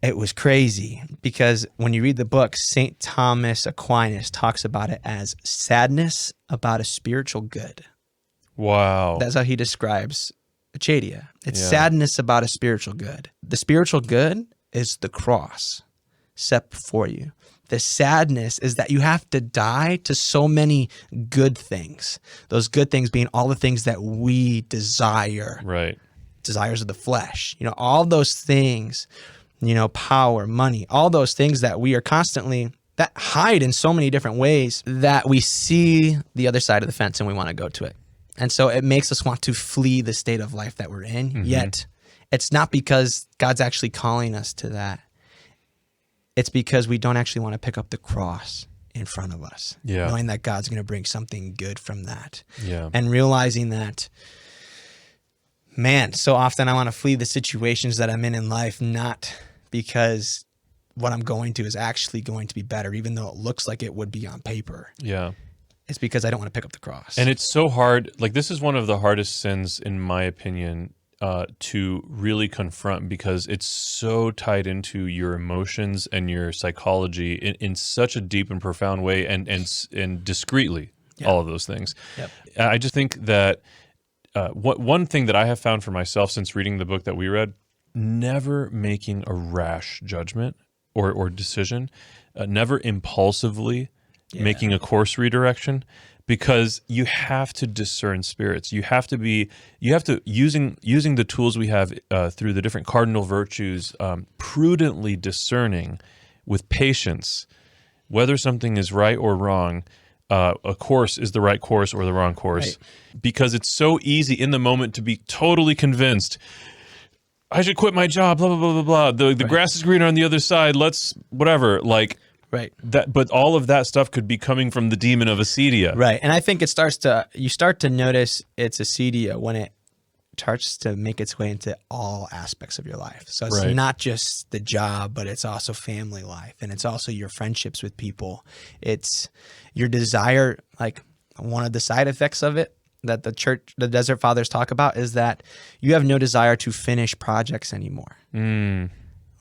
it was crazy because when you read the book, St. Thomas Aquinas talks about it as sadness about a spiritual good. Wow. That's how he describes acedia. It's Yeah. sadness about a spiritual good. The spiritual good is the cross set before you. The sadness is that you have to die to so many good things. Those good things being all the things that we desire. Right. Desires of the flesh. All those things, power, money, all those things that we are constantly, that hide in so many different ways that we see the other side of the fence and we want to go to it. And so it makes us want to flee the state of life that we're in. Mm-hmm. Yet it's not because God's actually calling us to that. It's because we don't actually want to pick up the cross in front of us, knowing that God's going to bring something good from that. Yeah. And realizing that, man, so often I want to flee the situations that I'm in life, not because what I'm going to is actually going to be better, even though it looks like it would be on paper. Yeah. It's because I don't want to pick up the cross. And it's so hard. Like, this is one of the hardest sins, in my opinion, to really confront, because it's so tied into your emotions and your psychology in such a deep and profound way, and discreetly, all of those things. Yep. I just think that one thing that I have found for myself since reading the book that we read, never making a rash judgment or decision, never impulsively making a course redirection, because you have to discern spirits. You have to using the tools we have through the different cardinal virtues, prudently discerning with patience whether something is right or wrong, a course is the right course or the wrong course, because it's so easy in the moment to be totally convinced, I should quit my job, blah, blah, blah, blah, blah. The grass is greener on the other side. Let's whatever. Like, that, but all of that stuff could be coming from the demon of acedia. Right. And I think you start to notice it's acedia when it starts to make its way into all aspects of your life. So it's not just the job, but it's also family life. And it's also your friendships with people. It's your desire. Like, one of the side effects of it that the Desert Fathers talk about is that you have no desire to finish projects anymore.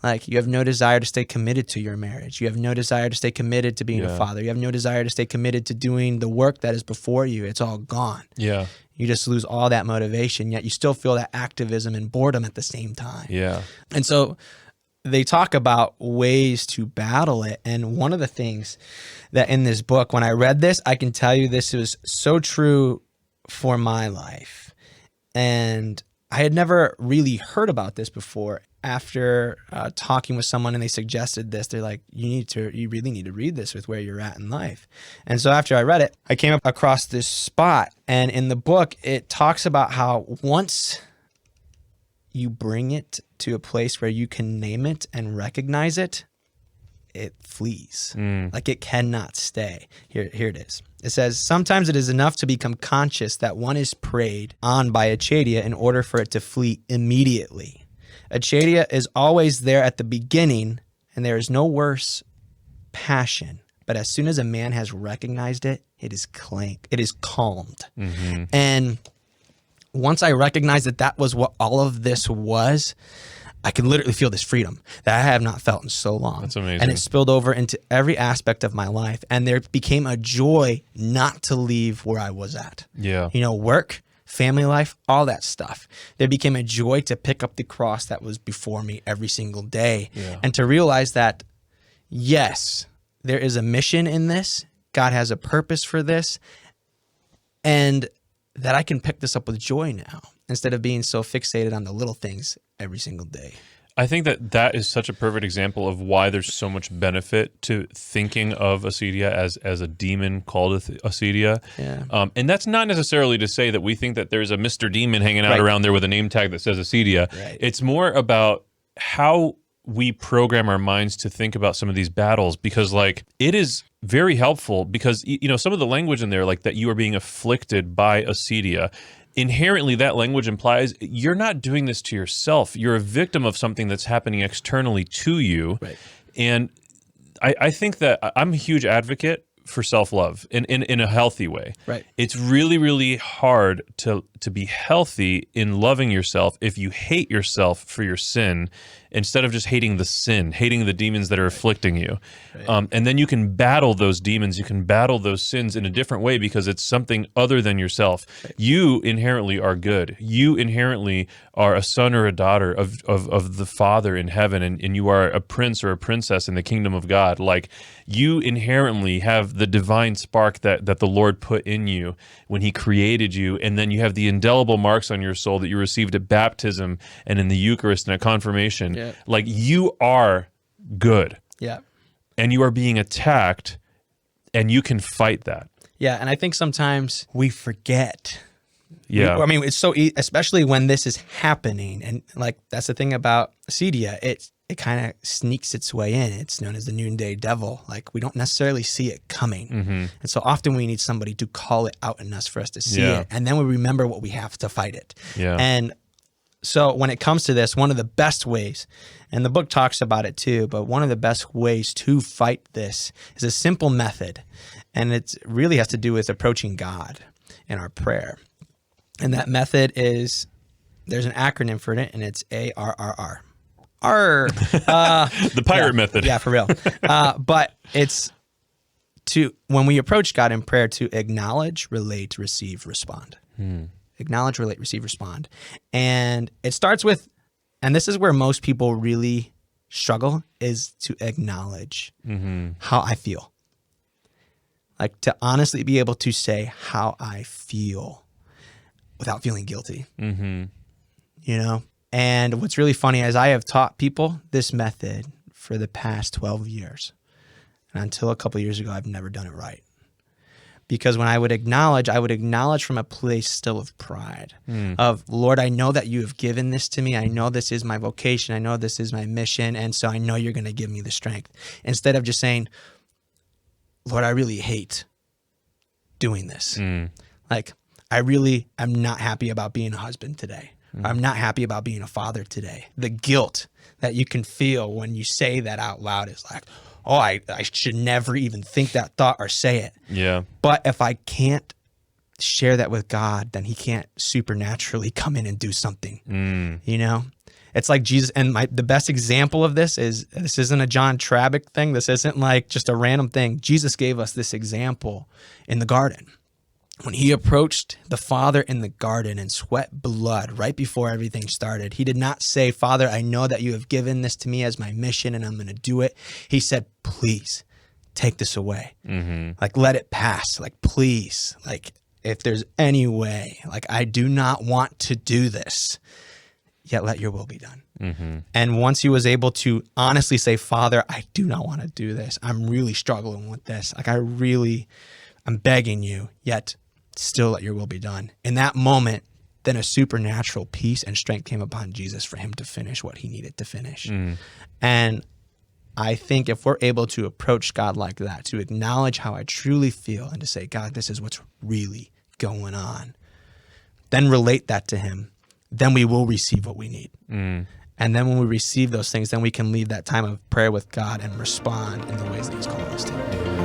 Like, you have no desire to stay committed to your marriage. You have no desire to stay committed to being a father. You have no desire to stay committed to doing the work that is before you. It's all gone. Yeah. You just lose all that motivation, yet you still feel that activism and boredom at the same time. Yeah. And so they talk about ways to battle it. And one of the things that in this book, when I read this, I can tell you this was so true for my life. And I had never really heard about this before. After talking with someone and they suggested this, they're like, you really need to read this with where you're at in life. And so after I read it, I came across this spot, and in the book, it talks about how once you bring it to a place where you can name it and recognize it, it flees. Like, it cannot stay. Here it is. It says, sometimes it is enough to become conscious that one is preyed on by acedia in order for it to flee immediately. Acedia is always there at the beginning, and there is no worse passion. But as soon as a man has recognized it, it is calmed. And once I recognized that was what all of this was, I can literally feel this freedom that I have not felt in so long. That's amazing. And it spilled over into every aspect of my life. And there became a joy not to leave where I was at. Yeah. Work, family life, all that stuff. There became a joy to pick up the cross that was before me every single day. Yeah. And to realize that, yes, there is a mission in this. God has a purpose for this. And that I can pick this up with joy now, instead of being so fixated on the little things every single day. I think that is such a perfect example of why there's so much benefit to thinking of acedia as a demon called acedia. Yeah. And that's not necessarily to say that we think that there's a Mr. Demon hanging out around there with a name tag that says acedia. Right. It's more about how we program our minds to think about some of these battles, because like, it is very helpful, because some of the language in there, like that you are being afflicted by acedia, inherently that language implies you're not doing this to yourself. You're a victim of something that's happening externally to you. Right. And I think that I'm a huge advocate for self-love in a healthy way. Right. It's really, really hard to be healthy in loving yourself if you hate yourself for your sin instead of just hating the sin, hating the demons that are afflicting you. Right. And then you can battle those demons, you can battle those sins in a different way because it's something other than yourself. Right. You inherently are good. You inherently are a son or a daughter of the Father in heaven, and you are a prince or a princess in the kingdom of God. Like, you inherently have the divine spark that the Lord put in you when he created you, and then you have the indelible marks on your soul that you received at baptism and in the Eucharist and at confirmation. Yeah. Like, you are good. Yeah. And you are being attacked, and you can fight that. Yeah, and I think sometimes we forget. Yeah. I mean, it's so especially when this is happening, and like that's the thing about acedia. It kind of sneaks its way in. It's known as the noonday devil. Like, we don't necessarily see it coming, and so often we need somebody to call it out in us for us to see it, and then we remember what we have to fight it. Yeah. And so when it comes to this, one of the best ways, and the book talks about it too, but one of the best ways to fight this is a simple method, and it really has to do with approaching God in our prayer. And that method is, there's an acronym for it, and it's ARRR. The pirate method. Yeah, for real. But it's when we approach God in prayer, to acknowledge, relate, receive, respond. Acknowledge, relate, receive, respond. And it starts with, and this is where most people really struggle, is to acknowledge how I feel. Like, to honestly be able to say how I feel without feeling guilty. You know? And what's really funny is I have taught people this method for the past 12 years. And until a couple of years ago, I've never done it right. Because when I would acknowledge from a place still of pride, of, Lord, I know that you have given this to me. I know this is my vocation. I know this is my mission. And so I know you're going to give me the strength. Instead of just saying, Lord, I really hate doing this. Like, I really am not happy about being a husband today. I'm not happy about being a father today. The guilt that you can feel when you say that out loud is like, oh, I should never even think that thought or say it. Yeah. But if I can't share that with God, then he can't supernaturally come in and do something. You know? It's like Jesus, and the best example of this isn't a John Trabick thing. This isn't like just a random thing. Jesus gave us this example in the garden. When he approached the Father in the garden and sweat blood right before everything started, he did not say, Father, I know that you have given this to me as my mission and I'm going to do it. He said, please take this away. Like, let it pass. Like, please, like, if there's any way, like, I do not want to do this, yet let your will be done. And once he was able to honestly say, Father, I do not want to do this. I'm really struggling with this. Like, I'm begging you, yet still let your will be done. In that moment, then a supernatural peace and strength came upon Jesus for him to finish what he needed to finish. And I think if we're able to approach God like that, to acknowledge how I truly feel and to say, God, this is what's really going on, then relate that to him, then we will receive what we need. And then when we receive those things, then we can leave that time of prayer with God and respond in the ways that he's called us to.